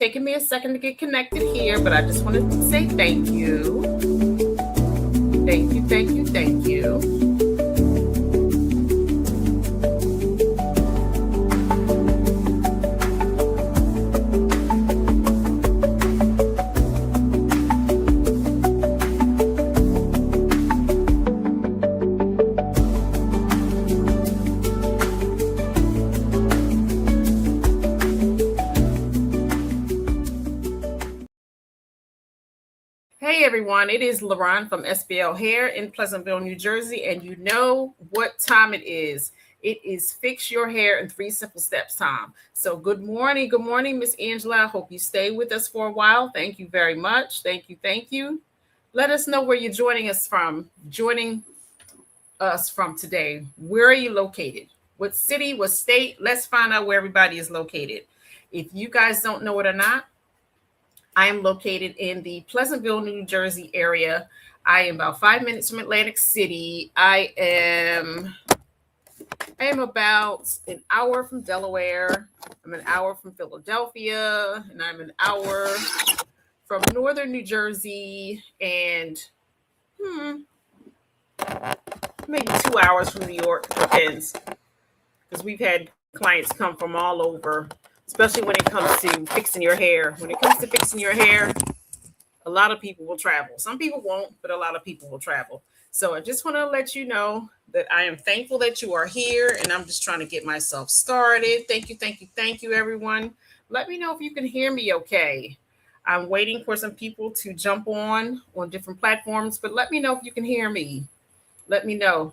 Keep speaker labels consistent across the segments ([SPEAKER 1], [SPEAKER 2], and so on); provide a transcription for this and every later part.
[SPEAKER 1] taking me a second to get connected here, but I just wanted to say thank you. Thank you, thank you, thank you. Hey everyone, it is LaRon from SBL Hair in Pleasantville, New Jersey, and you know what time it is. It is Fix Your Hair in 3 Simple Steps time. So good morning, Miss Angela. I hope you stay with us for a while. Thank you very much. Thank you. Let us know where you're joining us from today. Where are you located? What city, what state? Let's find out where everybody is located. If you guys don't know it or not, I am located in the Pleasantville, New Jersey area. I am about 5 minutes from Atlantic City. I am about an hour from Delaware. I'm an hour from Philadelphia, and I'm an hour from northern New Jersey, and maybe 2 hours from New York. Depends, because we've had clients come from all over, especially when it comes to fixing your hair. When it comes to fixing your hair, a lot of people will travel. Some people won't, but a lot of people will travel. So I just want to let you know that I am thankful that you are here, and I'm just trying to get myself started. Thank you, everyone. Let me know if you can hear me okay. I'm waiting for some people to jump on different platforms, but let me know if you can hear me. Let me know.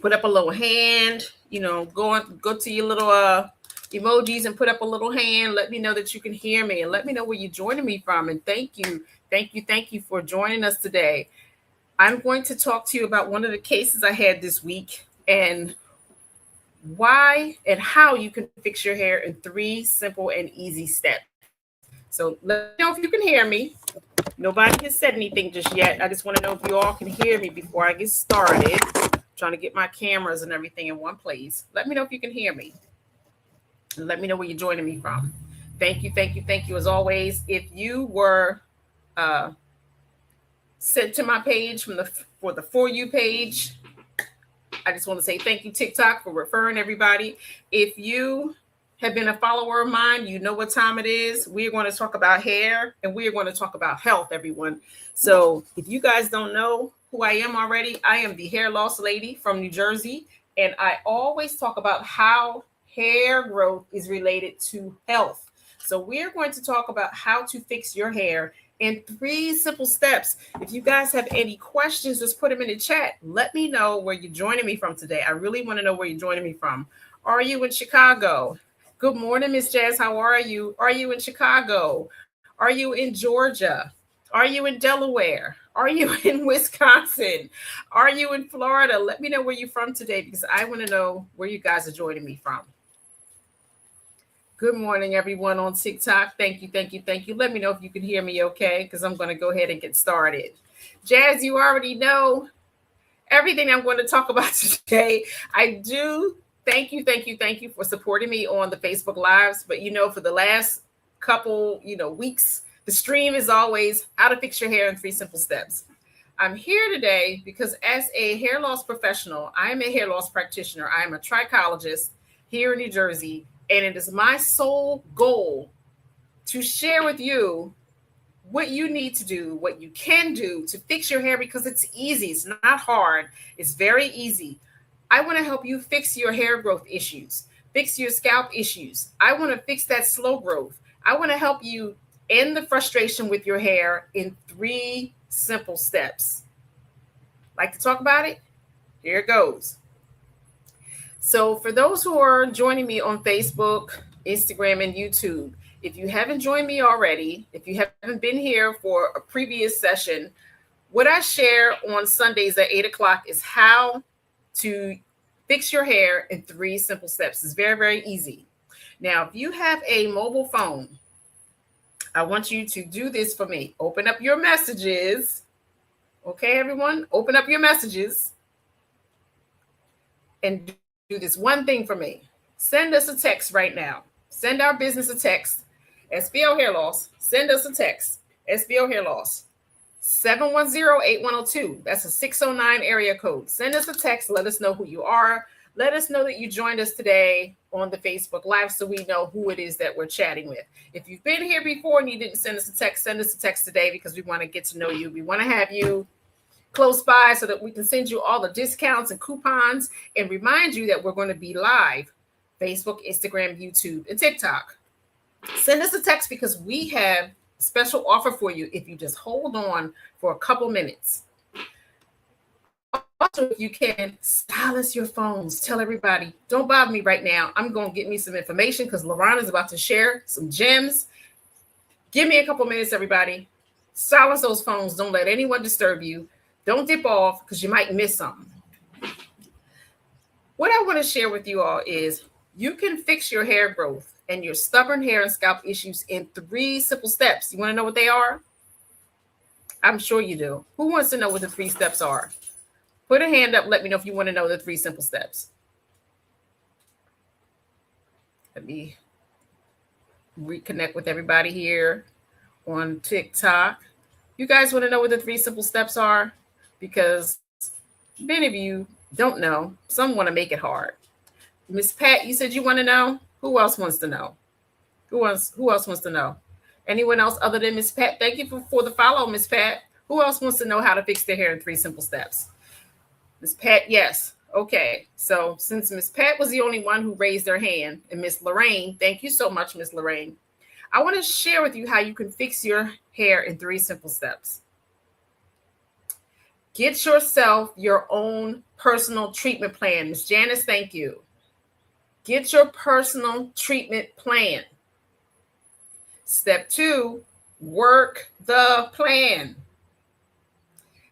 [SPEAKER 1] Put up a little hand, go to your little emojis and put up a little hand. Let me know that you can hear me, and let me know where you're joining me from. And thank you for joining us today. I'm going to talk to you about one of the cases I had this week, and why and how you can fix your hair in 3 simple and easy steps. So let me know if you can hear me. Nobody has said anything just yet. I just want to know if you all can hear me before I get started. I'm trying to get my cameras and everything in one place. Let me know if you can hear me. And let me know where you're joining me from. Thank you as always. If you were sent to my page for the For You page, I just want to say thank you, TikTok, for referring everybody. If you have been a follower of mine, you know what time it is. We're going to talk about hair, and we're going to talk about health, everyone. So if you guys don't know who I am already, I am the hair loss lady from New Jersey, and I always talk about how hair growth is related to health. So we're going to talk about how to fix your hair in 3 simple steps. If you guys have any questions, just put them in the chat. Let me know where you're joining me from today. I really want to know where you're joining me from. Are you in Chicago? Good morning, Miss Jazz. How are you? Are you in Chicago? Are you in Georgia? Are you in Delaware? Are you in Wisconsin? Are you in Florida? Let me know where you're from today, because I want to know where you guys are joining me from. Good morning, everyone on TikTok. Thank you. Let me know if you can hear me okay, because I'm going to go ahead and get started. Jazz, you already know everything I'm going to talk about today. I do thank you for supporting me on the Facebook Lives. But, for the last couple, weeks, the stream is always how to fix your hair in 3 simple steps. I'm here today because as a hair loss professional, I am a hair loss practitioner. I am a trichologist here in New Jersey. And it is my sole goal to share with you what you need to do, what you can do to fix your hair, because it's easy. It's not hard. It's very easy. I want to help you fix your hair growth issues, fix your scalp issues. I want to fix that slow growth. I want to help you end the frustration with your hair in 3 simple steps. Like to talk about it? Here it goes. So for those who are joining me on Facebook, Instagram, and YouTube, if you haven't joined me already, if you haven't been here for a previous session, what I share on Sundays at 8 o'clock is how to fix your hair in 3 simple steps. It's very, very easy. Now, if you have a mobile phone, I want you to do this for me. Open up your messages. Okay, everyone? Open up your messages and do this one thing for me. Send us a text right now. Send our business a text SBL hair loss, send us a text. SBL hair loss, 710-8102. That's a 609 area code. Send us a text. Let us know who you are. Let us know that you joined us today on the Facebook Live so we know who it is that we're chatting with. If you've been here before and you didn't send us a text, send us a text today because we want to get to know you. We want to have you close by so that we can send you all the discounts and coupons and remind you that we're going to be live, Facebook, Instagram, YouTube, and TikTok. Send us a text because we have a special offer for you if you just hold on for a couple minutes. Also, if you can, silence your phones. Tell everybody, don't bother me right now. I'm going to get me some information because LaRon is about to share some gems. Give me a couple minutes, everybody. Silence those phones. Don't let anyone disturb you. Don't dip off because you might miss something. What I want to share with you all is you can fix your hair growth and your stubborn hair and scalp issues in 3 simple steps. You want to know what they are? I'm sure you do. Who wants to know what the 3 steps are? Put a hand up. Let me know if you want to know the 3 simple steps. Let me reconnect with everybody here on TikTok. You guys want to know what the 3 simple steps are? Because many of you don't know. Some want to make it hard. Miss Pat, you said you want to know? Who else wants to know? Who else wants to know? Anyone else other than Miss Pat? Thank you for the follow, Miss Pat. Who else wants to know how to fix their hair in 3 simple steps? Miss Pat, yes. Okay. So since Miss Pat was the only one who raised their hand, and Miss Lorraine, thank you so much, Miss Lorraine. I want to share with you how you can fix your hair in 3 simple steps. Get yourself your own personal treatment plan. Miss Janice, thank you. Get your personal treatment plan. Step 2, work the plan.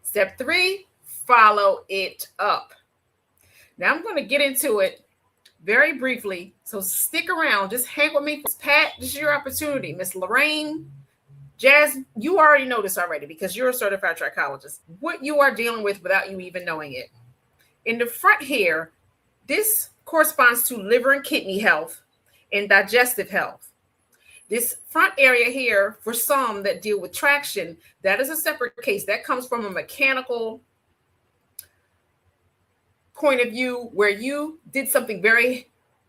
[SPEAKER 1] Step 3, follow it up. Now I'm going to get into it very briefly. So stick around. Just hang with me. Pat, this is your opportunity. Miss Lorraine, Jazz, you already know this already because you're a certified trichologist. What you are dealing with without you even knowing it. In the front here, this corresponds to liver and kidney health and digestive health. This front area here, for some that deal with traction, that is a separate case. That comes from a mechanical point of view where you did something very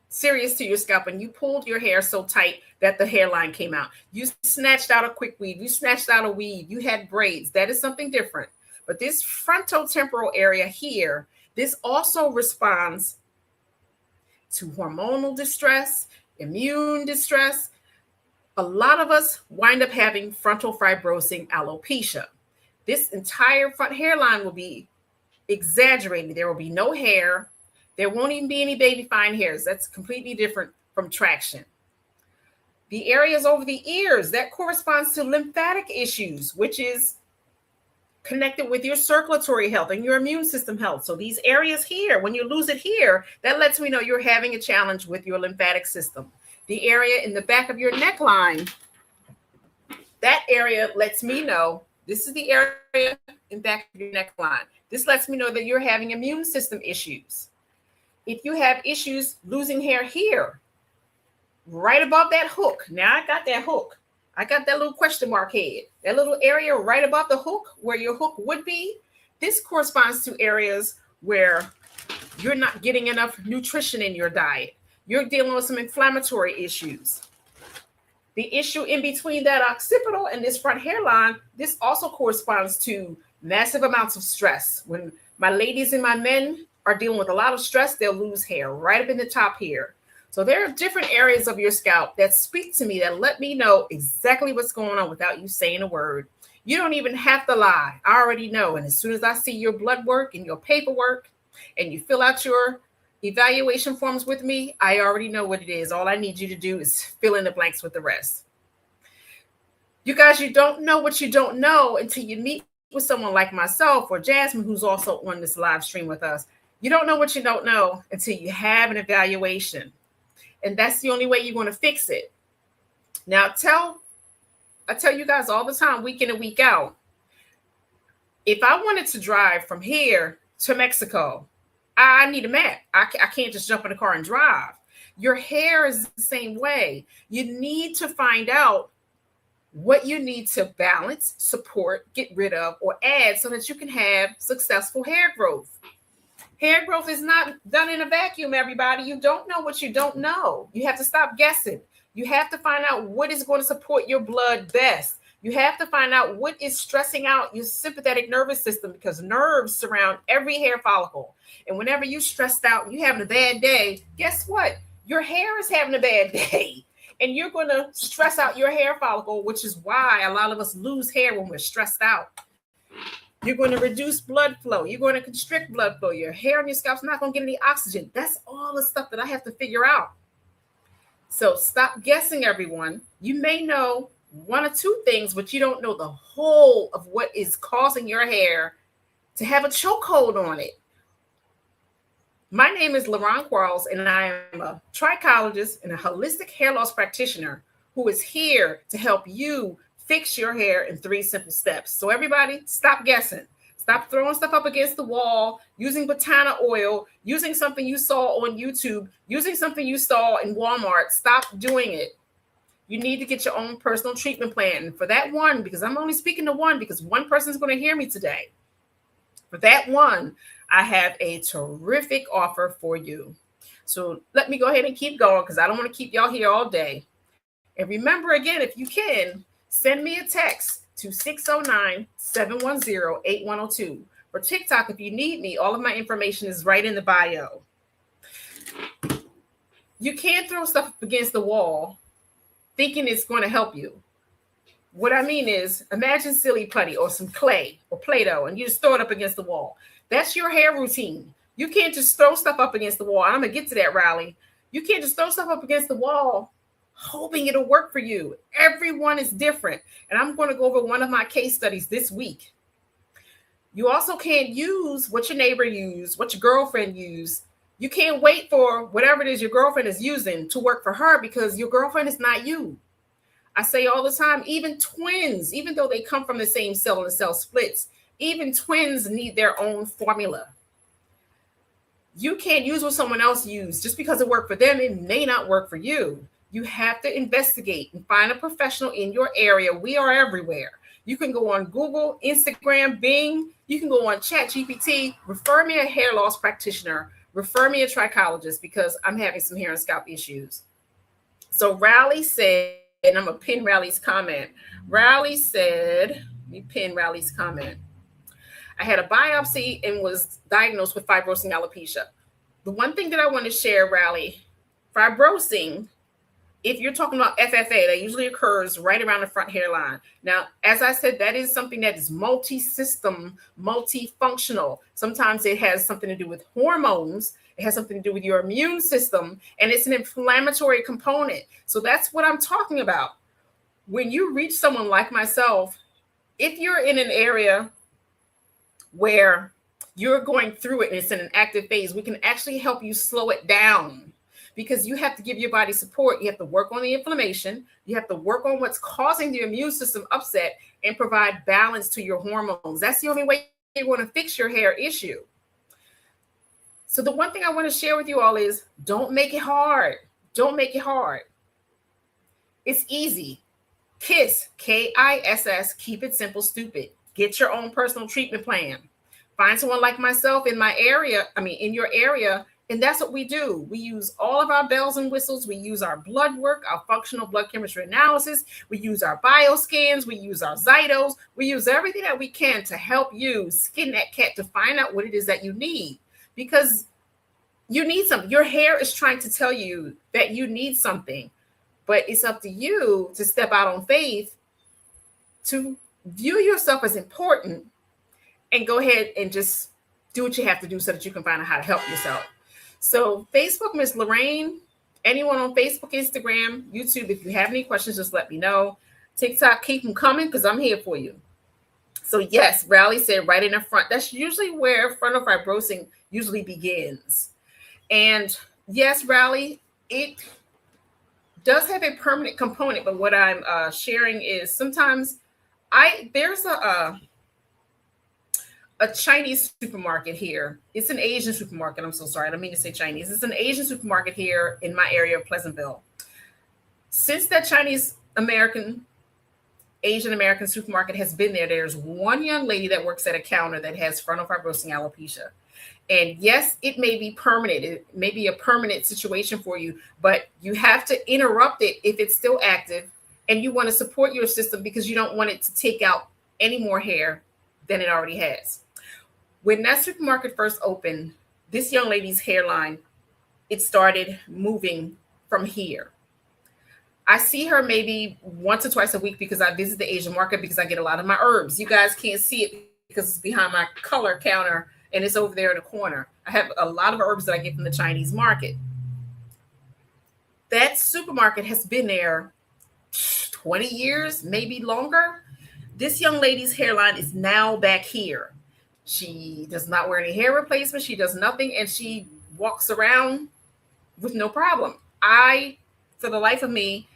[SPEAKER 1] serious to your scalp and you pulled your hair so tight that the hairline came out. You snatched out a quick weave. You snatched out a weave. You had braids. That is something different. But this frontotemporal area here, this also responds to hormonal distress, immune distress. A lot of us wind up having frontal fibrosing alopecia. This entire front hairline will be exaggerated. There will be no hair. There won't even be any baby fine hairs. That's completely different from traction. The areas over the ears, that corresponds to lymphatic issues, which is connected with your circulatory health and your immune system health. So these areas here, when you lose it here, that lets me know you're having a challenge with your lymphatic system. The area in the back of your neckline, that area lets me know, this is the area in the back of your neckline. This lets me know that you're having immune system issues. If you have issues losing hair here, right above that hook. Now I got that hook. I got that little question mark head. That little area right above the hook where your hook would be. This corresponds to areas where you're not getting enough nutrition in your diet. You're dealing with some inflammatory issues. The issue in between that occipital and this front hairline, this also corresponds to massive amounts of stress. When my ladies and my men are dealing with a lot of stress, they'll lose hair right up in the top here. So there are different areas of your scalp that speak to me, that let me know exactly what's going on without you saying a word. You don't even have to lie. I already know. And as soon as I see your blood work and your paperwork and you fill out your evaluation forms with me, I already know what it is. All I need you to do is fill in the blanks with the rest. You guys, you don't know what you don't know until you meet with someone like myself or Jasmine, who's also on this live stream with us. You don't know what you don't know until you have an evaluation. And that's the only way you're going to fix it. Now, I tell you guys all the time, week in and week out, if I wanted to drive from here to Mexico, I need a map. I can't just jump in the car and drive. Your hair is the same way. You need to find out what you need to balance, support, get rid of, or add so that you can have successful hair growth. Hair growth is not done in a vacuum, everybody. You don't know what you don't know. You have to stop guessing. You have to find out what is going to support your blood best. You have to find out what is stressing out your sympathetic nervous system, because nerves surround every hair follicle. And whenever you're stressed out and you're having a bad day, guess what? Your hair is having a bad day. And you're going to stress out your hair follicle, which is why a lot of us lose hair when we're stressed out. You're going to reduce blood flow. You're going to constrict blood flow. Your hair and your scalp's not going to get any oxygen. That's all the stuff that I have to figure out. So stop guessing, everyone. You may know one or two things, but you don't know the whole of what is causing your hair to have a chokehold on it. My name is LaRon Quarles, and I am a trichologist and a holistic hair loss practitioner who is here to help you fix your hair in 3 simple steps. So everybody, stop guessing. Stop throwing stuff up against the wall, using Botana oil, using something you saw on YouTube, using something you saw in Walmart. Stop doing it. You need to get your own personal treatment plan. And for that one, because I'm only speaking to one, because one person's going to hear me today. For that one, I have a terrific offer for you. So let me go ahead and keep going, because I don't want to keep y'all here all day. And remember, again, if you can, send me a text to 609-710-8102. For TikTok, if you need me, all of my information is right in the bio. You can't throw stuff up against the wall thinking it's going to help you. What I mean is, imagine silly putty or some clay or Play-Doh, and you just throw it up against the wall. That's your hair routine. You can't just throw stuff up against the wall. I'm going to get to that, Riley. You can't just throw stuff up against the wall hoping it'll work for you. Everyone is different. And I'm going to go over one of my case studies this week. You also can't use what your neighbor used, what your girlfriend used. You can't wait for whatever it is your girlfriend is using to work for her, because your girlfriend is not you. I say all the time, even twins, even though they come from the same cell and the cell splits, even twins need their own formula. You can't use what someone else used. Just because it worked for them, it may not work for you. You have to investigate and find a professional in your area. We are everywhere. You can go on Google, Instagram, Bing. You can go on ChatGPT. Refer me a hair loss practitioner. Refer me a trichologist, because I'm having some hair and scalp issues. So Riley said, and I'm going to pin Riley's comment. Riley said, let me pin Riley's comment. I had a biopsy and was diagnosed with fibrosing alopecia. The one thing that I want to share, Riley, fibrosing, if you're talking about FFA, that usually occurs right around the front hairline. Now, as I said, that is something that is multi-system, multifunctional. Sometimes it has something to do with hormones. It has something to do with your immune system, and it's an inflammatory component. So that's what I'm talking about. When you reach someone like myself, if you're in an area where you're going through it and it's in an active phase, we can actually help you slow it down, because you have to give your body support. You have to work on the inflammation. You have to work on what's causing the immune system upset and provide balance to your hormones. That's the only way you're going to fix your hair issue. So the one thing I want to share with you all is, don't make it hard. Don't make it hard. It's easy. KISS, KISS, keep it simple, stupid. Get your own personal treatment plan. Find someone like myself in my area, in your area, and that's what we do. We use all of our bells and whistles. We use our blood work, our functional blood chemistry analysis. We use our bioscans. We use our Zytos. We use everything that we can to help you skin that cat to find out what it is that you need. Because you need something. Your hair is trying to tell you that you need something, but it's up to you to step out on faith, to view yourself as important, and go ahead and just do what you have to do so that you can find out how to help yourself. So Facebook, Miss Lorraine, anyone on Facebook, Instagram, YouTube, if you have any questions, just let me know. TikTok, keep them coming, because I'm here for you. So yes, Riley said right in the front. That's usually where frontal fibrosing usually begins. And yes, Riley, it does have a permanent component, but what I'm sharing is sometimes there's a a Chinese supermarket here. It's an Asian supermarket. I'm so sorry. I don't mean to say Chinese. It's an Asian supermarket here in my area of Pleasantville. Since that Chinese American, Asian American supermarket has been there, there's one young lady that works at a counter that has frontal fibrosing alopecia. And yes, it may be permanent. It may be a permanent situation for you, but you have to interrupt it if it's still active, and you want to support your system because you don't want it to take out any more hair than it already has. When that supermarket first opened, this young lady's hairline, it started moving from here. I see her maybe once or twice a week because I visit the Asian market because I get a lot of my herbs. You guys can't see it because it's behind my color counter and it's over there in the corner. I have a lot of herbs that I get from the Chinese market. That supermarket has been there 20 years, maybe longer. This young lady's hairline is now back here. She does not wear any hair replacement. She does nothing, and she walks around with no problem. For the life of me,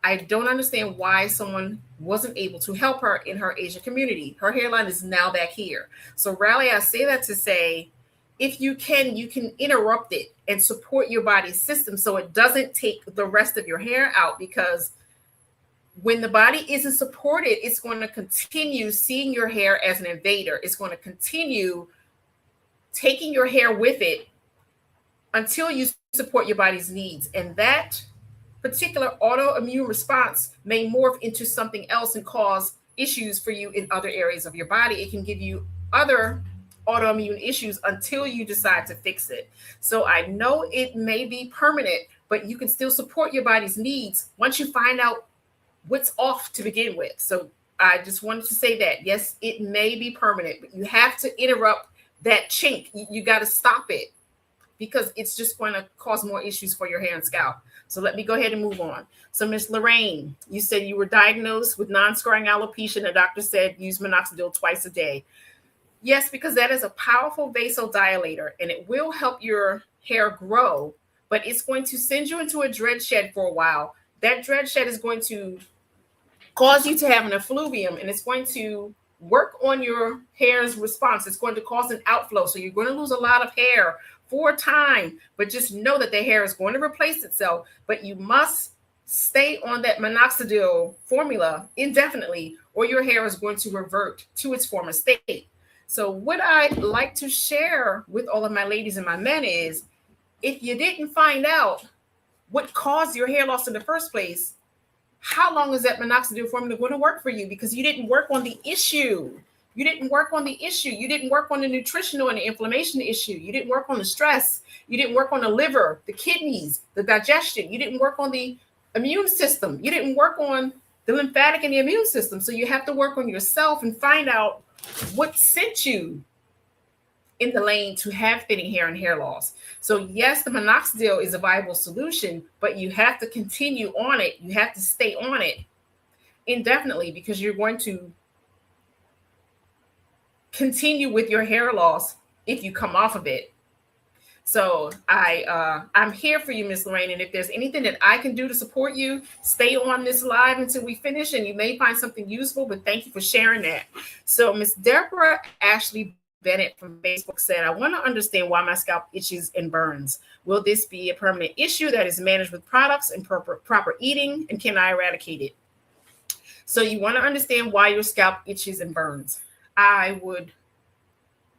[SPEAKER 1] I don't understand why someone wasn't able to help her in her Asian community. Her hairline is now back here. So, Raleigh, I say that to say, if you can interrupt it and support your body's system so it doesn't take the rest of your hair out, because when the body isn't supported, it's going to continue seeing your hair as an invader. It's going to continue taking your hair with it until you support your body's needs. And that particular autoimmune response may morph into something else and cause issues for you in other areas of your body. It can give you other autoimmune issues until you decide to fix it. So I know it may be permanent, but you can still support your body's needs once you find out what's off to begin with. So I just wanted to say that, yes, it may be permanent, but you have to interrupt that chink. You got to stop it because it's just going to cause more issues for your hair and scalp. So let me go ahead and move on. So Miss Lorraine, you said you were diagnosed with non-scarring alopecia and the doctor said use minoxidil twice a day. Yes, because that is a powerful vasodilator and it will help your hair grow, but it's going to send you into a dread shed for a while. That dread shed is going to cause you to have an effluvium, and it's going to work on your hair's response. It's going to cause an outflow. So you're going to lose a lot of hair for a time, but just know that the hair is going to replace itself. But you must stay on that minoxidil formula indefinitely, or your hair is going to revert to its former state. So what I'd like to share with all of my ladies and my men is, if you didn't find out what caused your hair loss in the first place, how long is that minoxidil formula going to work for you? Because you didn't work on the issue. You didn't work on the issue. You didn't work on the nutritional and the inflammation issue. You didn't work on the stress. You didn't work on the liver, the kidneys, the digestion. You didn't work on the immune system. You didn't work on the lymphatic and the immune system. So you have to work on yourself and find out what sent you in the lane to have thinning hair and hair loss. So yes, the minoxidil is a viable solution, but you have to continue on it. You have to stay on it indefinitely because you're going to continue with your hair loss if you come off of it. So I'm here for you, Miss Lorraine. And if there's anything that I can do to support you, stay on this live until we finish and you may find something useful, but thank you for sharing that. So Miss Deborah Ashley Bennett from Facebook said, I want to understand why my scalp itches and burns. Will this be a permanent issue that is managed with products and proper eating? And can I eradicate it? So you want to understand why your scalp itches and burns. I would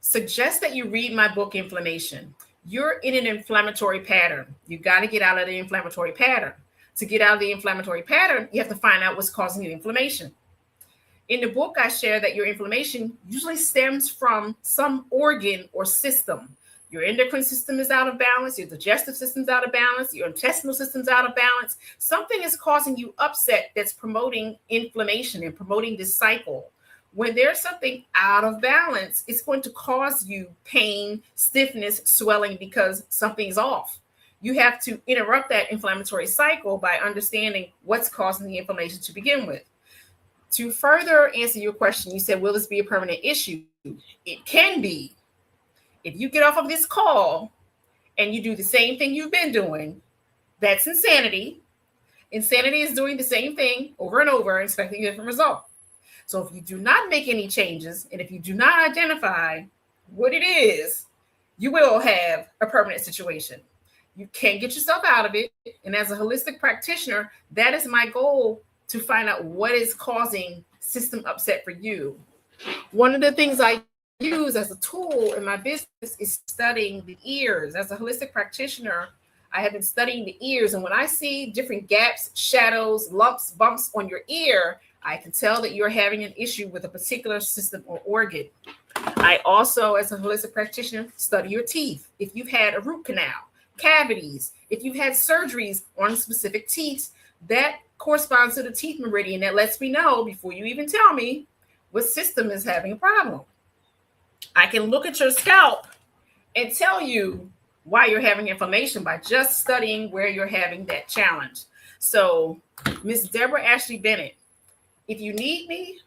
[SPEAKER 1] suggest that you read my book, Inflammation. You're in an inflammatory pattern. You got to get out of the inflammatory pattern. To get out of the inflammatory pattern, you have to find out what's causing the inflammation. In the book, I share that your inflammation usually stems from some organ or system. Your endocrine system is out of balance, your digestive system's out of balance, your intestinal system's out of balance. Something is causing you upset that's promoting inflammation and promoting this cycle. When there's something out of balance, it's going to cause you pain, stiffness, swelling because something's off. You have to interrupt that inflammatory cycle by understanding what's causing the inflammation to begin with. To further answer your question, you said, will this be a permanent issue? It can be. If you get off of this call and you do the same thing you've been doing, that's insanity. Insanity is doing the same thing over and over, expecting a different result. So if you do not make any changes, and if you do not identify what it is, you will have a permanent situation. You can't get yourself out of it. And as a holistic practitioner, that is my goal, to find out what is causing system upset for you. One of the things I use as a tool in my business is studying the ears. As a holistic practitioner, I have been studying the ears. And when I see different gaps, shadows, lumps, bumps on your ear, I can tell that you're having an issue with a particular system or organ. I also, as a holistic practitioner, study your teeth. If you've had a root canal, cavities, if you've had surgeries on specific teeth, that corresponds to the teeth meridian. That lets me know, before you even tell me, what system is having a problem. I can look at your scalp and tell you why you're having inflammation by just studying where you're having that challenge. So, Miss Deborah Ashley Bennett, if you need me,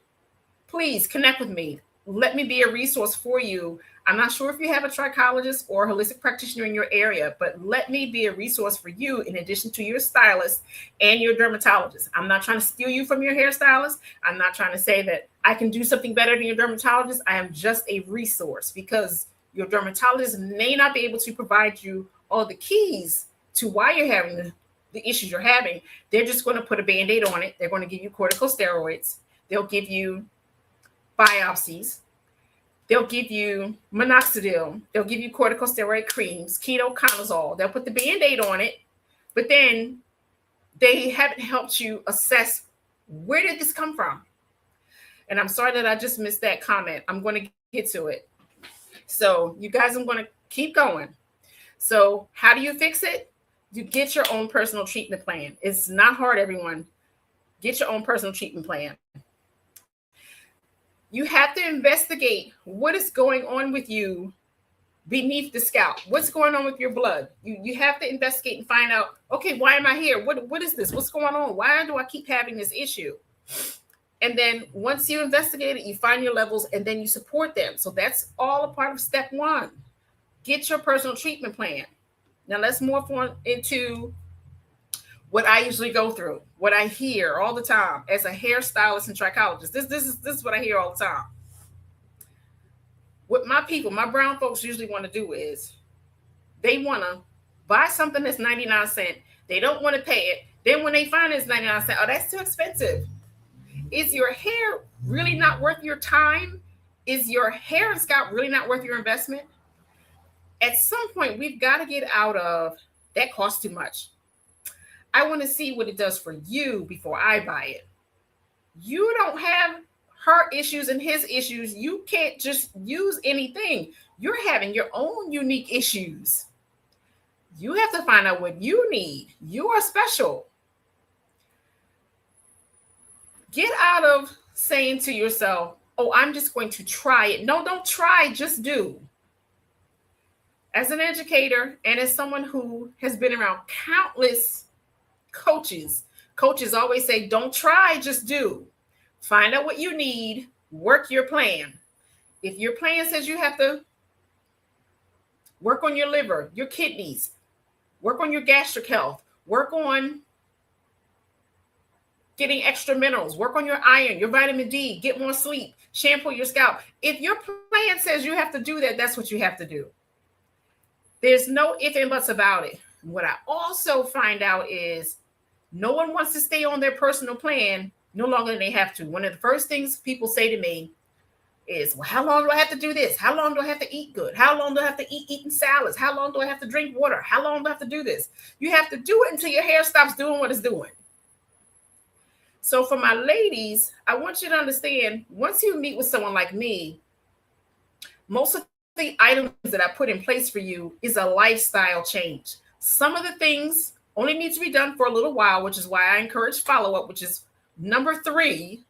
[SPEAKER 1] please connect with me. Let me be a resource for you. I'm not sure if you have a trichologist or a holistic practitioner in your area, but let me be a resource for you in addition to your stylist and your dermatologist. I'm not trying to steal you from your hairstylist. I'm not trying to say that I can do something better than your dermatologist. I am just a resource, because your dermatologist may not be able to provide you all the keys to why you're having the issues you're having. They're just going to put a Band-Aid on it. They're going to give you corticosteroids. They'll give you biopsies. They'll give you minoxidil. They'll give you corticosteroid creams, ketoconazole. They'll put the Band-Aid on it, but then they haven't helped you assess, where did this come from? And I'm sorry that I just missed that comment. I'm going to get to it. So you guys, I'm going to keep going. So how do you fix it? You get your own personal treatment plan. It's not hard, everyone. Get your own personal treatment plan. You have to investigate what is going on with you beneath the scalp. What's going on with your blood? You have to investigate and find out, okay, why am I here? What is this? What's going on? Why do I keep having this issue? And then once you investigate it, you find your levels, and then you support them. So that's all a part of step one. Get your personal treatment plan. Now let's move on into what I usually go through, what I hear all the time as a hairstylist and trichologist. This is what I hear all the time. What my people, my brown folks, usually want to do is they want to buy something that's 99 cents. They don't want to pay it. Then when they find it's 99 cents, oh, that's too expensive. Is your hair really not worth your time? Is your hair and scalp really not worth your investment? At some point, we've got to get out of that costs too much. I want to see what it does for you before I buy it. You don't have her issues and his issues. You can't just use anything. You're having your own unique issues. You have to find out what you need. You are special. Get out of saying to yourself, oh, I'm just going to try it. No, don't try, just do. As an educator and as someone who has been around countless coaches always say, don't try, just do. Find out what you need, work your plan. If your plan says you have to work on your liver, your kidneys, work on your gastric health, work on getting extra minerals, work on your iron, your vitamin D, get more sleep, shampoo your scalp. If your plan says you have to do that, that's what you have to do. There's no ifs and buts about it. What I also find out is no one wants to stay on their personal plan no longer than they have to. One of the first things people say to me is, well, how long do I have to do this? How long do I have to eat good? How long do I have to eating salads? How long do I have to drink water? How long do I have to do this? You have to do it until your hair stops doing what it's doing. So for my ladies, I want you to understand, once you meet with someone like me, most of the items that I put in place for you is a lifestyle change. Some of the things only need to be done for a little while, which is why I encourage follow-up, which is number 3.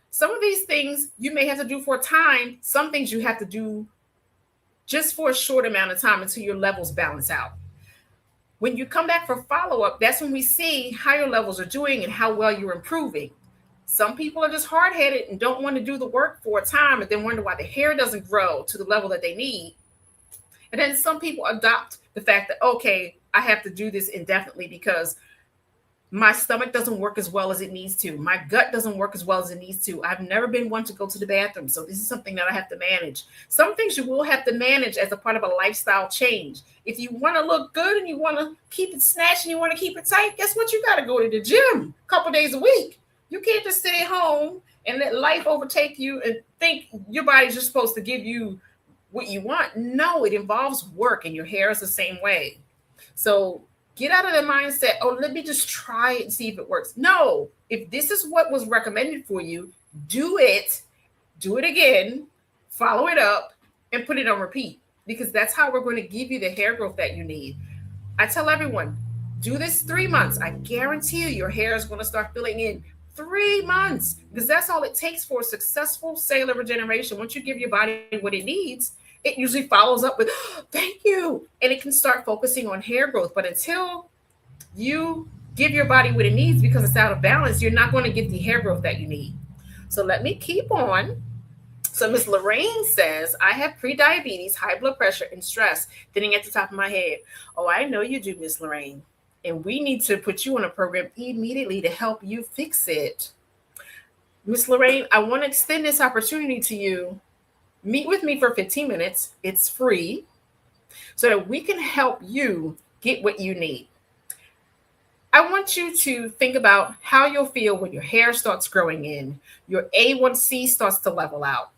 [SPEAKER 1] Some of these things you may have to do for a time. Some things you have to do just for a short amount of time until your levels balance out. When you come back for follow-up, that's when we see how your levels are doing and how well you're improving. Some people are just hard-headed and don't want to do the work for a time and then wonder why the hair doesn't grow to the level that they need. And then some people adopt the fact that, okay, I have to do this indefinitely because My stomach doesn't work as well as it needs to. My gut doesn't work as well as it needs to. I've never been one to go to the bathroom. So this is something that I have to manage. Some things you will have to manage as a part of a lifestyle change. If you want to look good and you want to keep it snatched and you want to keep it tight, guess what? You got to go to the gym a couple days a week. You can't just stay at home and let life overtake you and think your body's just supposed to give you what you want. No, it involves work, and your hair is the same way. So get out of the mindset, oh, let me just try it and see if it works. No, if this is what was recommended for you, do it again, follow it up, and put it on repeat, because that's how we're going to give you the hair growth that you need. I tell everyone, do this 3 months. I guarantee you your hair is going to start filling in 3 months, because that's all it takes for successful cellular regeneration. Once you give your body what it needs, it usually follows up with, oh, thank you. And it can start focusing on hair growth. But until you give your body what it needs because it's out of balance, you're not going to get the hair growth that you need. So let me keep on. So Miss Lorraine says, I have pre-diabetes, high blood pressure, and stress sitting at the top of my head. Oh, I know you do, Miss Lorraine. And we need to put you on a program immediately to help you fix it. Miss Lorraine, I want to extend this opportunity to you. Meet with me for 15 minutes. It's free, so that we can help you get what you need. I want you to think about how you'll feel when your hair starts growing in, your A1C starts to level out,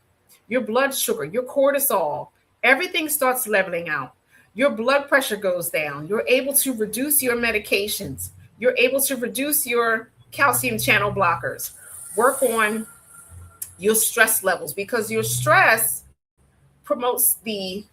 [SPEAKER 1] your blood sugar, your cortisol, everything starts leveling out. Your blood pressure goes down. You're able to reduce your medications. You're able to reduce your calcium channel blockers. Work on your stress levels, because your stress promotes the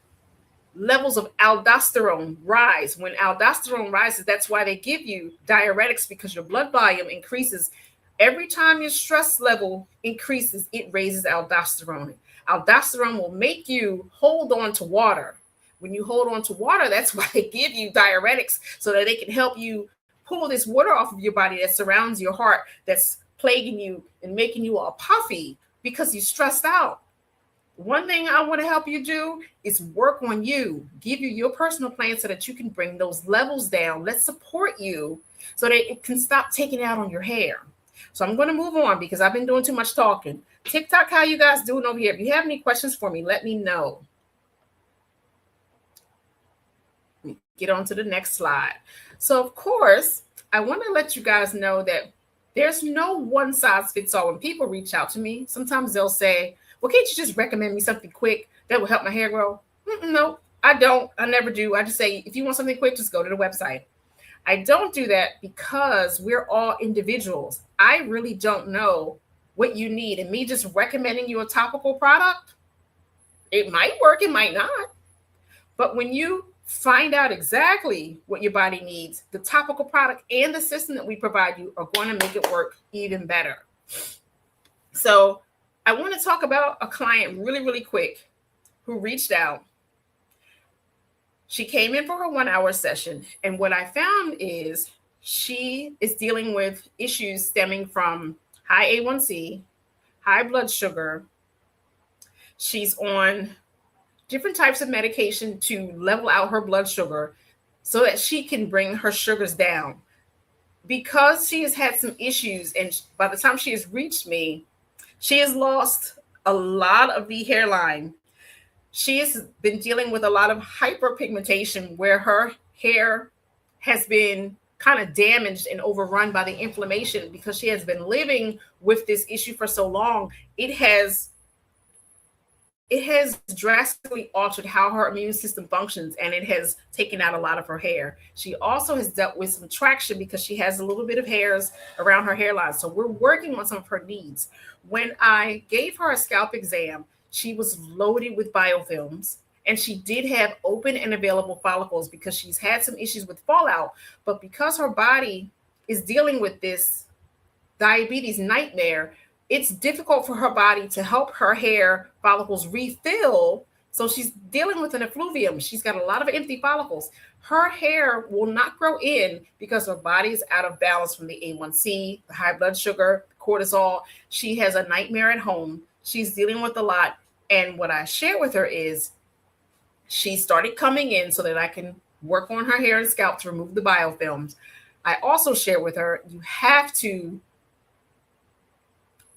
[SPEAKER 1] levels of aldosterone rise. When aldosterone rises, that's why they give you diuretics, because your blood volume increases. Every time your stress level increases, it raises aldosterone. Aldosterone will make you hold on to water. When you hold on to water, that's why they give you diuretics, so that they can help you pull this water off of your body that surrounds your heart, that's plaguing you and making you all puffy because you're stressed out. One thing I want to help you do is work on you, give you your personal plan so that you can bring those levels down. Let's support you so that it can stop taking out on your hair. So I'm going to move on because I've been doing too much talking. TikTok, how you guys doing over here? If you have any questions for me, let me know. Let me get on to the next slide. So, of course, I want to let you guys know that there's no one size fits all. When people reach out to me, sometimes they'll say, well, can't you just recommend me something quick that will help my hair grow? No, I don't. I never do. I just say, if you want something quick, just go to the website. I don't do that because we're all individuals. I really don't know what you need. And me just recommending you a topical product, it might work, it might not. But when you find out exactly what your body needs, the topical product and the system that we provide you are going to make it work even better. So I want to talk about a client really, really quick who reached out. She came in for her 1 hour session. And what I found is she is dealing with issues stemming from high A1C, high blood sugar. She's on different types of medication to level out her blood sugar so that she can bring her sugars down. Because she has had some issues, and by the time she has reached me, she has lost a lot of the hairline. She has been dealing with a lot of hyperpigmentation where her hair has been kind of damaged and overrun by the inflammation because she has been living with this issue for so long. It has drastically altered how her immune system functions, and it has taken out a lot of her hair. She also has dealt with some traction because she has a little bit of hairs around her hairline. So we're working on some of her needs. When I gave her a scalp exam, she was loaded with biofilms, and she did have open and available follicles because she's had some issues with fallout. But because her body is dealing with this diabetes nightmare, it's difficult for her body to help her hair follicles refill. So she's dealing with an effluvium. She's got a lot of empty follicles. Her hair will not grow in because her body is out of balance from the A1C, the high blood sugar, cortisol. She has a nightmare at home. She's dealing with a lot. And what I shared with her is she started coming in so that I can work on her hair and scalp to remove the biofilms. I also share with her, you have to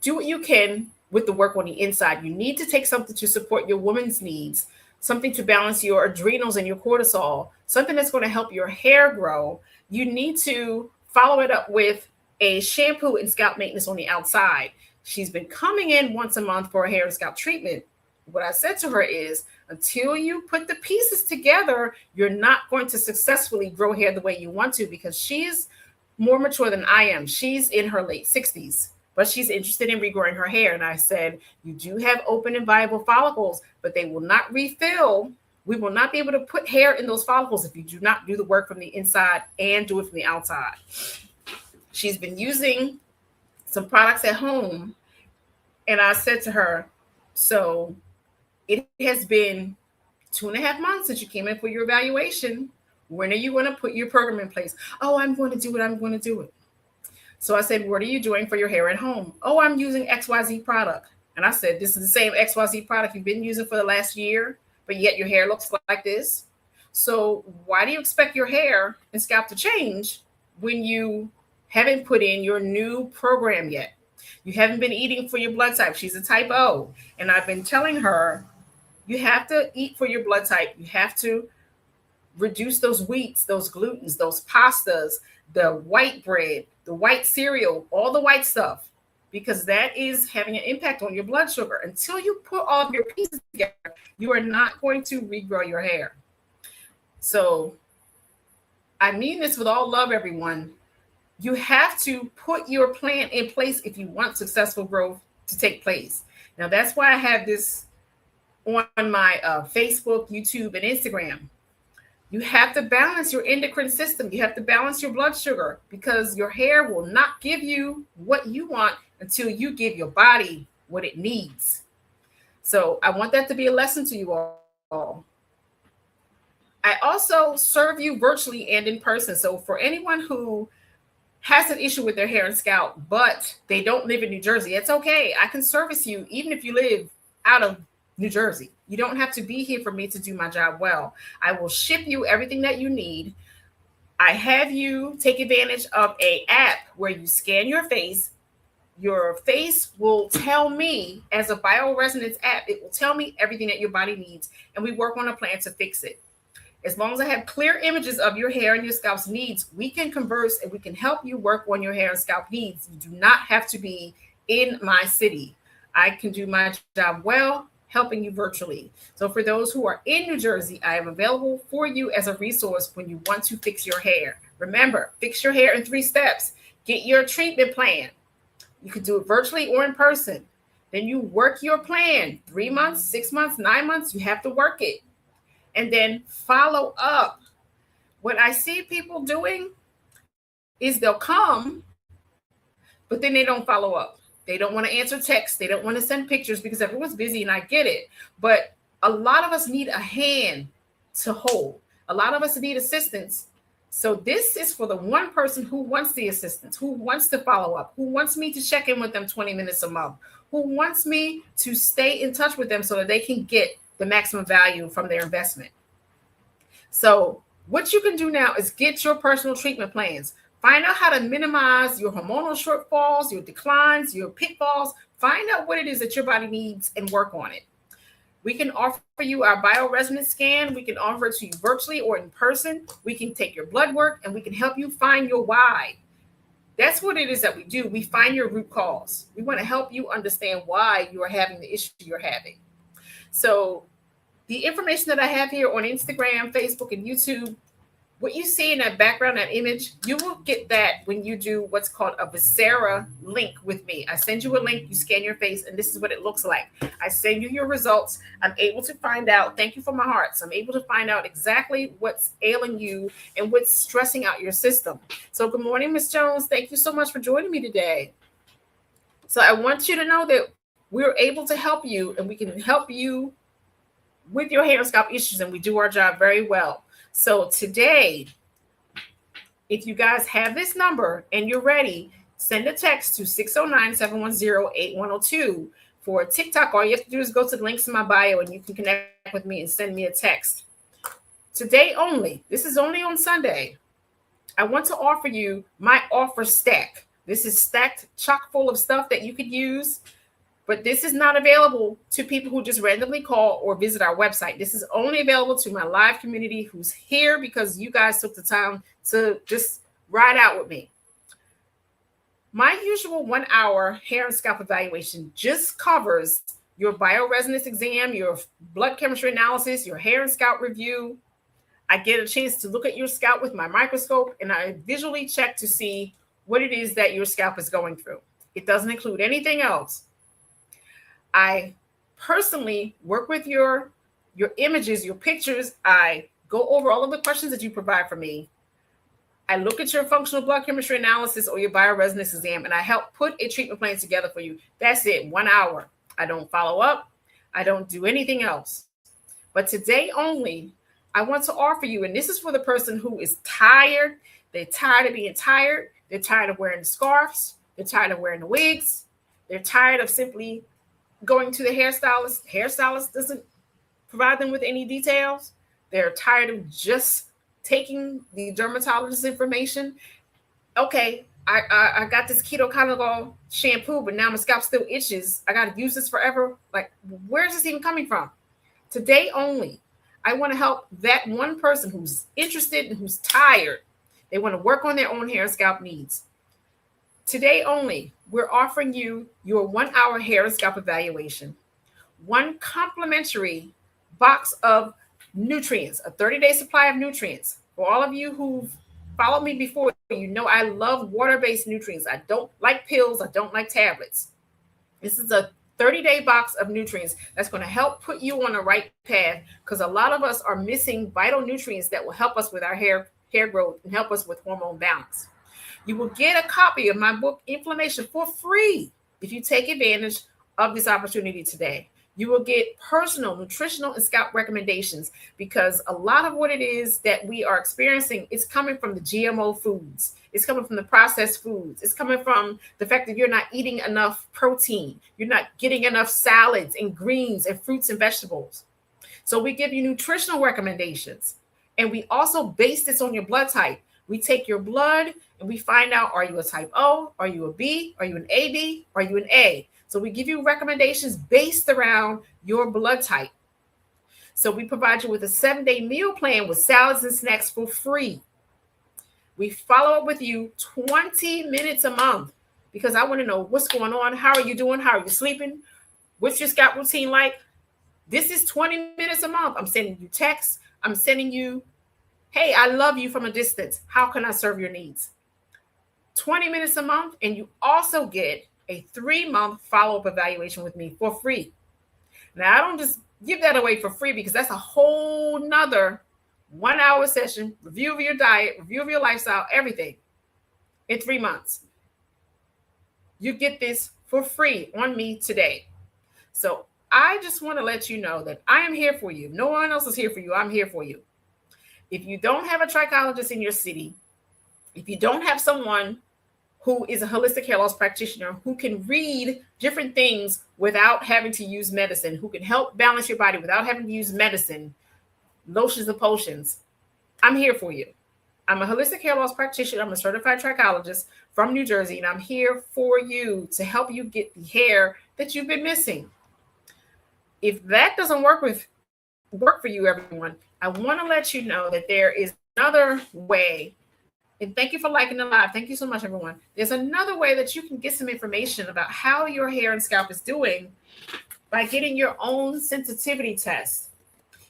[SPEAKER 1] do what you can with the work on the inside. You need to take something to support your woman's needs, something to balance your adrenals and your cortisol, something that's going to help your hair grow. You need to follow it up with a shampoo and scalp maintenance on the outside. She's been coming in once a month for a hair and scalp treatment. What I said to her is, until you put the pieces together, you're not going to successfully grow hair the way you want to, because she's more mature than I am. She's in her late 60s, but she's interested in regrowing her hair. And I said, you do have open and viable follicles, but they will not refill. We will not be able to put hair in those follicles if you do not do the work from the inside and do it from the outside. She's been using some products at home. And I said to her, so it has been 2.5 months since you came in for your evaluation. When are you going to put your program in place? Oh, I'm going to do it. I'm going to do it. So I said, what are you doing for your hair at home? Oh, I'm using XYZ product. And I said, this is the same XYZ product you've been using for the last year, but yet your hair looks like this. So why do you expect your hair and scalp to change when you haven't put in your new program yet? You haven't been eating for your blood type. She's a type O. And I've been telling her, you have to eat for your blood type. You have to reduce those wheats, those glutens, those pastas, the white bread, the white cereal, all the white stuff, because that is having an impact on your blood sugar. Until you put all of your pieces together, you are not going to regrow your hair. So I mean this with all love, everyone. You have to put your plan in place if you want successful growth to take place. Now, that's why I have this on my Facebook, YouTube, and Instagram. You have to balance your endocrine system. You have to balance your blood sugar, because your hair will not give you what you want until you give your body what it needs. So I want that to be a lesson to you all. I also serve you virtually and in person. So for anyone who has an issue with their hair and scalp, but they don't live in New Jersey, it's okay. I can service you even if you live out of New Jersey. You don't have to be here for me to do my job well. I will ship you everything that you need. I have you take advantage of an app where you scan your face. Your face will tell me, as a bioresonance app, it will tell me everything that your body needs, and we work on a plan to fix it. As long as I have clear images of your hair and your scalp's needs, we can converse and we can help you work on your hair and scalp needs. You do not have to be in my city. I can do my job well, helping you virtually. So for those who are in New Jersey, I am available for you as a resource when you want to fix your hair. Remember, fix your hair in 3 steps. Get your treatment plan. You can do it virtually or in person. Then you work your plan. 3 months, 6 months, 9 months, you have to work it. And then follow up. What I see people doing is they'll come, but then they don't follow up. They don't want to answer texts. They don't want to send pictures because everyone's busy, and I get it. But a lot of us need a hand to hold. A lot of us need assistance. So this is for the one person who wants the assistance, who wants to follow up, who wants me to check in with them 20 minutes a month, who wants me to stay in touch with them so that they can get the maximum value from their investment. So what you can do now is get your personal treatment plans. Find out how to minimize your hormonal shortfalls, your declines, your pitfalls. Find out what it is that your body needs and work on it. We can offer you our bioresonance scan. We can offer it to you virtually or in person. We can take your blood work and we can help you find your why. That's what it is that we do. We find your root cause. We want to help you understand why you are having the issue you're having. So the information that I have here on Instagram, Facebook, and YouTube, what you see in that background, that image, you will get that when you do what's called a Vocera link with me. I send you a link, you scan your face, and this is what it looks like. I send you your results. I'm able to find out, thank you for my heart. So I'm able to find out exactly what's ailing you and what's stressing out your system. So good morning, Ms. Jones. Thank you so much for joining me today. So I want you to know that we're able to help you, and we can help you with your hair and scalp issues, and we do our job very well. So today, if you guys have this number and you're ready, send a text to 609-710-8102. For TikTok, all you have to do is go to the links in my bio and you can connect with me and send me a text. Today only, this is only on Sunday, I want to offer you my offer stack. This is stacked chock full of stuff that you could use, but this is not available to people who just randomly call or visit our website. This is only available to my live community who's here because you guys took the time to just ride out with me. My usual 1 hour hair and scalp evaluation just covers your bioresonance exam, your blood chemistry analysis, your hair and scalp review. I get a chance to look at your scalp with my microscope, and I visually check to see what it is that your scalp is going through. It doesn't include anything else. I personally work with your images, your pictures. I go over all of the questions that you provide for me. I look at your functional blood chemistry analysis or your bioresonance exam, and I help put a treatment plan together for you. That's it, 1 hour. I don't follow up. I don't do anything else. But today only, I want to offer you, and this is for the person who is tired. They're tired of being tired. They're tired of wearing the scarves. They're tired of wearing the wigs. They're tired of simply going to the hairstylist. Hairstylist doesn't provide them with any details. They're tired of just taking the dermatologist's information. Okay, I got this ketoconazole shampoo, but now my scalp still itches. I got to use this forever. Like, where's this even coming from? Today only, I want to help that one person who's interested and who's tired. They want to work on their own hair and scalp needs. Today only, we're offering you your 1 hour hair and scalp evaluation, one complimentary box of nutrients, a 30-day supply of nutrients. For all of you who've followed me before, you know I love water-based nutrients. I don't like pills. I don't like tablets. This is a 30-day box of nutrients that's going to help put you on the right path, because a lot of us are missing vital nutrients that will help us with our hair growth and help us with hormone balance. You will get a copy of my book, Inflammation, for free if you take advantage of this opportunity today. You will get personal nutritional and scalp recommendations, because a lot of what it is that we are experiencing is coming from the GMO foods. It's coming from the processed foods. It's coming from the fact that you're not eating enough protein. You're not getting enough salads and greens and fruits and vegetables. So we give you nutritional recommendations. And we also base this on your blood type. We take your blood and we find out, are you a type O? Are you a B? Are you an AB? Are you an A? So we give you recommendations based around your blood type. So we provide you with a 7-day meal plan with salads and snacks for free. We follow up with you 20 minutes a month, because I want to know what's going on. How are you doing? How are you sleeping? What's your scalp routine like? This is 20 minutes a month. I'm sending you texts. I'm sending you, hey, I love you from a distance. How can I serve your needs? 20 minutes a month. And you also get a 3-month follow-up evaluation with me for free. Now, I don't just give that away for free, because that's a whole nother 1 hour session, review of your diet, review of your lifestyle, everything in 3 months. You get this for free on me today. So I just want to let you know that I am here for you. No one else is here for you. I'm here for you. If you don't have a trichologist in your city, if you don't have someone who is a holistic hair loss practitioner who can read different things without having to use medicine, who can help balance your body without having to use medicine, lotions and potions, I'm here for you. I'm a holistic hair loss practitioner. I'm a certified trichologist from New Jersey, and I'm here for you to help you get the hair that you've been missing. If that doesn't work for you, everyone, I want to let you know that there is another way. And thank you for liking the live. Thank you so much, everyone. There's another way that you can get some information about how your hair and scalp is doing by getting your own sensitivity test.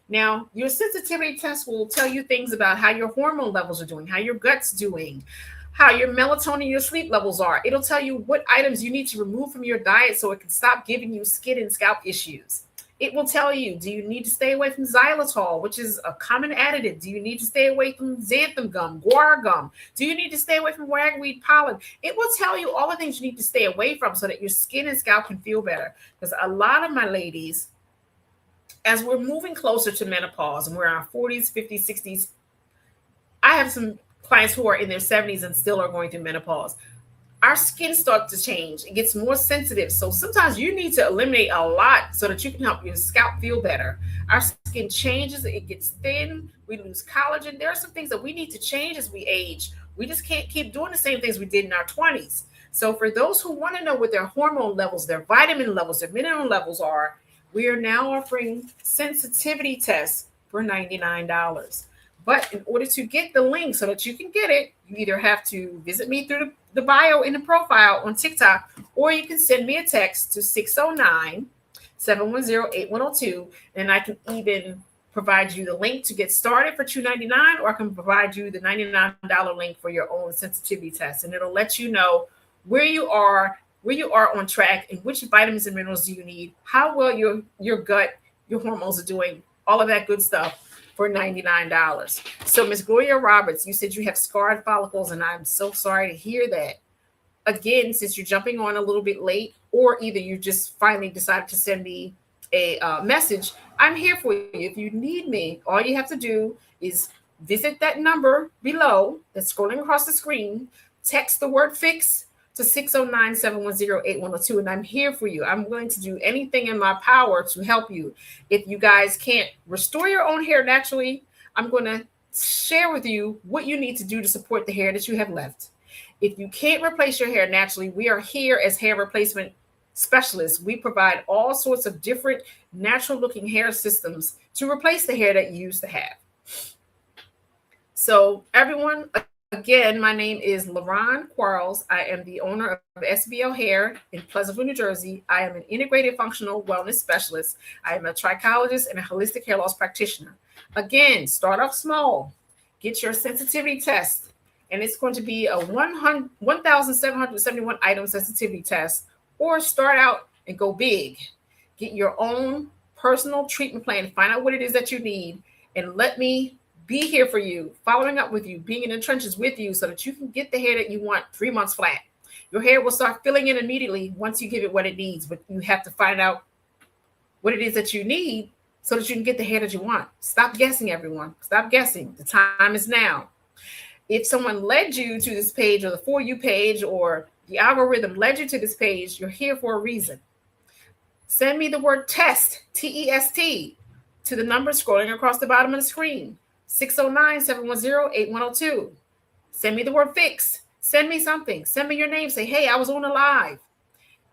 [SPEAKER 1] Now, your sensitivity test will tell you things about how your hormone levels are doing, how your gut's doing, how your melatonin, your sleep levels are. It'll tell you what items you need to remove from your diet so it can stop giving you skin and scalp issues. It will tell you, do you need to stay away from xylitol, which is a common additive? Do you need to stay away from xanthan gum, guar gum? Do you need to stay away from ragweed pollen? It will tell you all the things you need to stay away from so that your skin and scalp can feel better. Because a lot of my ladies, as we're moving closer to menopause and we're in our 40s, 50s, 60s, I have some clients who are in their 70s and still are going through menopause. Our skin starts to change. It gets more sensitive. So sometimes you need to eliminate a lot so that you can help your scalp feel better. Our skin changes. It gets thin. We lose collagen. There are some things that we need to change as we age. We just can't keep doing the same things we did in our 20s. So for those who want to know what their hormone levels, their vitamin levels, their mineral levels are, we are now offering sensitivity tests for $99. But in order to get the link so that you can get it, you either have to visit me through the bio in the profile on TikTok, or you can send me a text to 609-710-8102, and I can even provide you the link to get started for $299, or I can provide you the $99 link for your own sensitivity test, and it'll let you know where you are on track, and which vitamins and minerals do you need, how well your gut, your hormones are doing, all of that good stuff for $99. So Miss Gloria Roberts, you said you have scarred follicles, and I'm so sorry to hear that. Again, since you're jumping on a little bit late, or either you just finally decided to send me a message, I'm here for you. If you need me, all you have to do is visit that number below that's scrolling across the screen, text the word fix to 609-710-8102, and I'm here for you. I'm willing to do anything in my power to help you. If you guys can't restore your own hair naturally, I'm going to share with you what you need to do to support the hair that you have left. If you can't replace your hair naturally, we are here as hair replacement specialists. We provide all sorts of different natural looking hair systems to replace the hair that you used to have. So everyone, again, my name is LaRon Quarles. I am the owner of SBL Hair in Pleasantville, New Jersey. I am an integrated functional wellness specialist. I am a trichologist and a holistic hair loss practitioner. Again, start off small. Get your sensitivity test, and it's going to be a 1,771 item sensitivity test, or start out and go big. Get your own personal treatment plan. Find out what it is that you need, and let me be here for you, following up with you, being in the trenches with you so that you can get the hair that you want 3 months flat. Your hair will start filling in immediately once you give it what it needs, but you have to find out what it is that you need so that you can get the hair that you want. Stop guessing, everyone. Stop guessing. The time is now. If someone led you to this page, or the For You page, or the algorithm led you to this page, you're here for a reason. Send me the word test, TEST, to the number scrolling across the bottom of the screen. 609-710-8102. Send me the word fix. Send me something. Send me your name. Say, hey, I was on the live.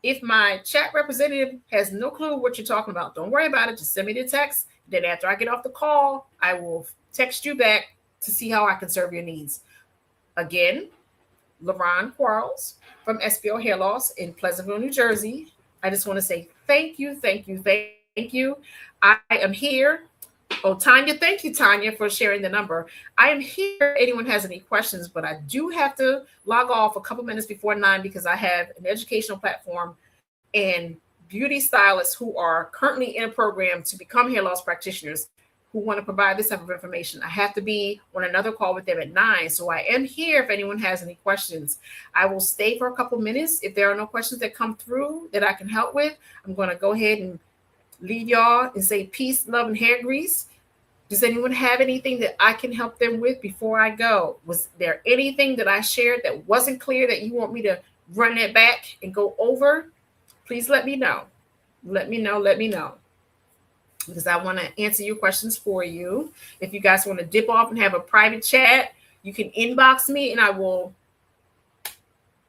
[SPEAKER 1] If my chat representative has no clue what you're talking about, don't worry about it. Just send me the text. Then after I get off the call, I will text you back to see how I can serve your needs. Again, LaRon Quarles from SBL Hair Loss in Pleasantville, New Jersey. I just want to say thank you, thank you, thank you. I am here. Oh, Tanya, thank you, Tanya, for sharing the number. I am here if anyone has any questions, but I do have to log off a couple minutes before 9 because I have an educational platform and beauty stylists who are currently in a program to become hair loss practitioners who want to provide this type of information. I have to be on another call with them at 9. So I am here if anyone has any questions. I will stay for a couple minutes. If there are no questions that come through that I can help with, I'm going to go ahead and leave y'all and say peace, love, and hair grease. Does anyone have anything that I can help them with before I go? Was there anything that I shared that wasn't clear that you want me to run it back and go over? Please let me know. Let me know. Because I want to answer your questions for you. If you guys want to dip off and have a private chat, you can inbox me and I will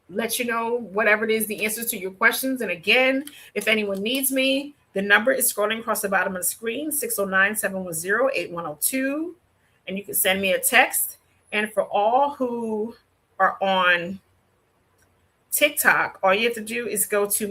[SPEAKER 1] let you know whatever it is, the answers to your questions. And again, if anyone needs me, the number is scrolling across the bottom of the screen, 609-710-8102. And you can send me a text. And for all who are on TikTok, all you have to do is go to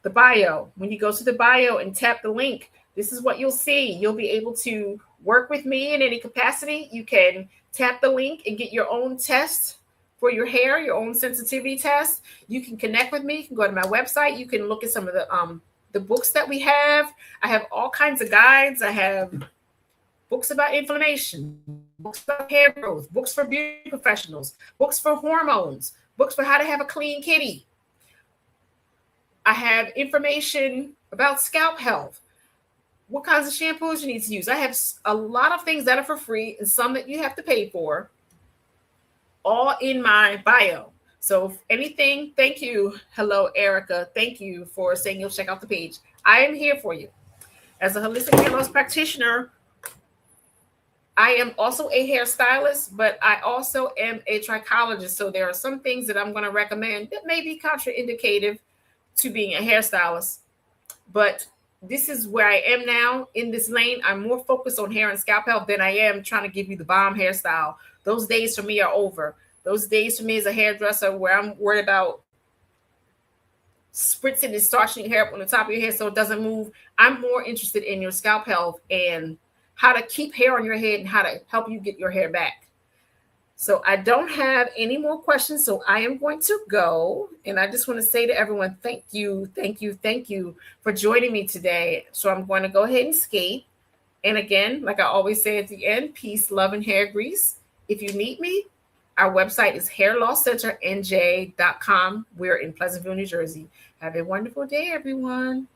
[SPEAKER 1] the bio. When you go to the bio and tap the link, this is what you'll see. You'll be able to work with me in any capacity. You can tap the link and get your own test for your hair, your own sensitivity test. You can connect with me. You can go to my website. You can look at some of the books that we have. I have all kinds of guides. I have books about inflammation, books about hair growth, books for beauty professionals, books for hormones, books for how to have a clean kitty. I have information about scalp health, what kinds of shampoos you need to use. I have a lot of things that are for free and some that you have to pay for, all in my bio. So if anything, thank you. Hello, Erica. Thank you for saying you'll check out the page. I am here for you. As a holistic hair loss practitioner, I am also a hairstylist, but I also am a trichologist. So there are some things that I'm going to recommend that may be contraindicative to being a hairstylist. But this is where I am now in this lane. I'm more focused on hair and scalp health than I am trying to give you the bomb hairstyle. Those days for me are over. Those days for me as a hairdresser where I'm worried about spritzing and starching your hair up on the top of your head so it doesn't move. I'm more interested in your scalp health and how to keep hair on your head and how to help you get your hair back. So I don't have any more questions. So I am going to go. And I just want to say to everyone, thank you for joining me today. So I'm going to go ahead and skate. And again, like I always say at the end, peace, love, and hair grease. If you need me, our website is hairlosscenternj.com. We're in Pleasantville, New Jersey. Have a wonderful day, everyone.